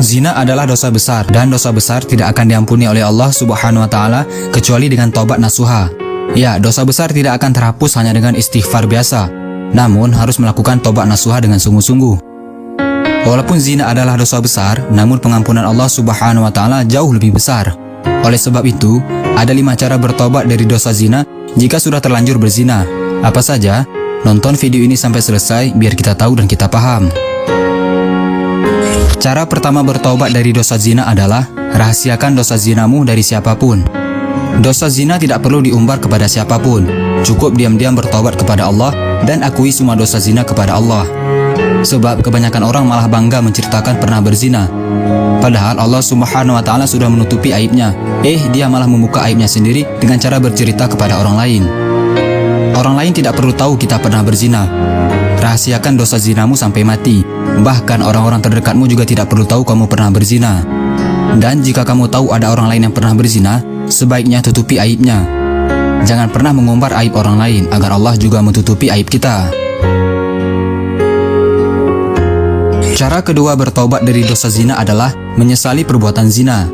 Zina adalah dosa besar, dan dosa besar tidak akan diampuni oleh Allah Subhanahu wa Ta'ala kecuali dengan taubat nasuha. Ya, dosa besar tidak akan terhapus hanya dengan istighfar biasa, namun harus melakukan taubat nasuha dengan sungguh-sungguh. Walaupun zina adalah dosa besar, namun pengampunan Allah Subhanahu wa Ta'ala jauh lebih besar. Oleh sebab itu, ada 5 cara bertobat dari dosa zina jika sudah terlanjur berzina. Apa saja? Nonton video ini sampai selesai biar kita tahu dan kita paham. Cara pertama bertobat dari dosa zina adalah rahasiakan dosa zinamu dari siapapun. Dosa zina tidak perlu diumbar kepada siapapun. Cukup diam-diam bertobat kepada Allah dan akui semua dosa zina kepada Allah. Sebab kebanyakan orang malah bangga menceritakan pernah berzina. Padahal Allah Subhanahu wa Ta'ala sudah menutupi aibnya. Dia malah membuka aibnya sendiri dengan cara bercerita kepada orang lain. Orang lain tidak perlu tahu kita pernah berzina. Rahasiakan dosa zinamu sampai mati. Bahkan orang-orang terdekatmu juga tidak perlu tahu kamu pernah berzina. Dan jika kamu tahu ada orang lain yang pernah berzina, sebaiknya tutupi aibnya. Jangan pernah mengumbar aib orang lain agar Allah juga menutupi aib kita. Cara kedua bertobat dari dosa zina adalah menyesali perbuatan zina.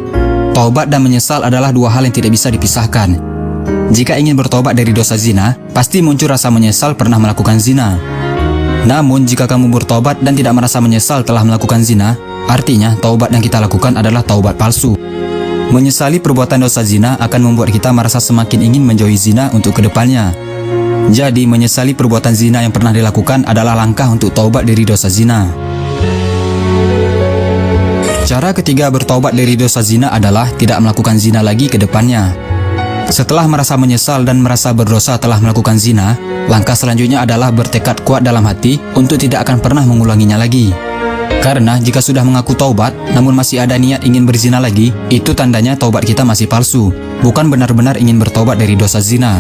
Taubat dan menyesal adalah 2 hal yang tidak bisa dipisahkan. Jika ingin bertobat dari dosa zina, pasti muncul rasa menyesal pernah melakukan zina. Namun jika kamu bertobat dan tidak merasa menyesal telah melakukan zina, artinya taubat yang kita lakukan adalah taubat palsu. Menyesali perbuatan dosa zina akan membuat kita merasa semakin ingin menjauhi zina untuk kedepannya. Jadi menyesali perbuatan zina yang pernah dilakukan adalah langkah untuk taubat dari dosa zina. Cara ketiga bertobat dari dosa zina adalah tidak melakukan zina lagi ke depannya. Setelah merasa menyesal dan merasa berdosa telah melakukan zina, langkah selanjutnya adalah bertekad kuat dalam hati untuk tidak akan pernah mengulanginya lagi. Karena jika sudah mengaku taubat, namun masih ada niat ingin berzina lagi, itu tandanya taubat kita masih palsu, bukan benar-benar ingin bertobat dari dosa zina.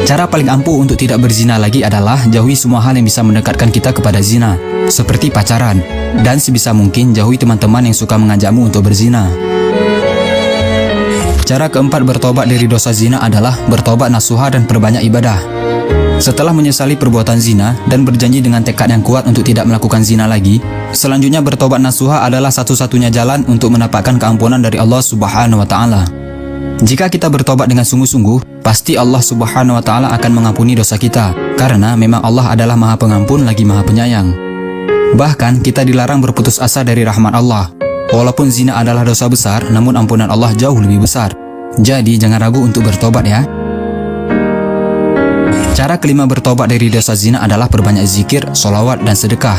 Cara paling ampuh untuk tidak berzina lagi adalah jauhi semua hal yang bisa mendekatkan kita kepada zina, seperti pacaran, dan sebisa mungkin jauhi teman-teman yang suka mengajakmu untuk berzina. Cara keempat bertobat dari dosa zina adalah bertobat nasuha dan perbanyak ibadah. Setelah menyesali perbuatan zina dan berjanji dengan tekad yang kuat untuk tidak melakukan zina lagi, selanjutnya bertobat nasuha adalah satu-satunya jalan untuk mendapatkan keampunan dari Allah Subhanahu wa Ta'ala. Jika kita bertobat dengan sungguh-sungguh, pasti Allah Subhanahu wa Ta'ala akan mengampuni dosa kita, karena memang Allah adalah Maha Pengampun lagi Maha Penyayang. Bahkan kita dilarang berputus asa dari rahmat Allah. Walaupun zina adalah dosa besar, namun ampunan Allah jauh lebih besar. Jadi jangan ragu untuk bertobat ya. Cara kelima bertobat dari dosa zina adalah perbanyak zikir, sholawat, dan sedekah.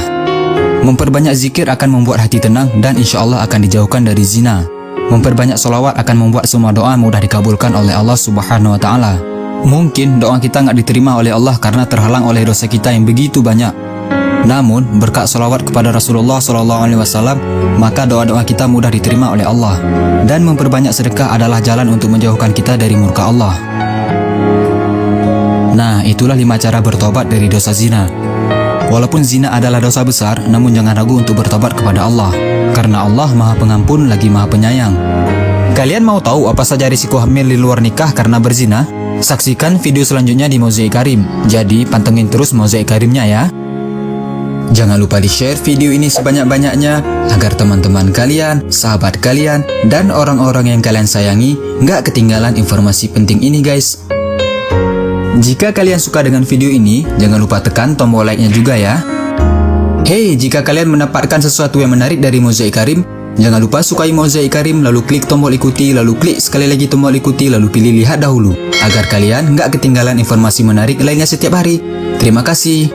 Memperbanyak zikir akan membuat hati tenang dan insya Allah akan dijauhkan dari zina. Memperbanyak sholawat akan membuat semua doa mudah dikabulkan oleh Allah Subhanahu wa Ta'ala. Mungkin doa kita nggak diterima oleh Allah karena terhalang oleh dosa kita yang begitu banyak. Namun berkat sholawat kepada Rasulullah SAW, maka doa-doa kita mudah diterima oleh Allah. Dan memperbanyak sedekah adalah jalan untuk menjauhkan kita dari murka Allah. Nah, itulah 5 cara bertobat dari dosa zina. Walaupun zina adalah dosa besar, namun jangan ragu untuk bertobat kepada Allah, karena Allah Maha Pengampun lagi Maha Penyayang. Kalian mau tahu apa saja risiko hamil di luar nikah karena berzina? Saksikan video selanjutnya di Mozaik Karim. Jadi pantengin terus Mozaik Karimnya ya. Jangan lupa di-share video ini sebanyak-banyaknya agar teman-teman kalian, sahabat kalian, dan orang-orang yang kalian sayangi nggak ketinggalan informasi penting ini guys. Jika kalian suka dengan video ini, jangan lupa tekan tombol like-nya juga ya. Hey, jika kalian mendapatkan sesuatu yang menarik dari Mozaik Karim, jangan lupa sukai Mozaik Karim, lalu klik tombol ikuti, lalu klik sekali lagi tombol ikuti, lalu pilih lihat dahulu, agar kalian nggak ketinggalan informasi menarik lainnya setiap hari. Terima kasih.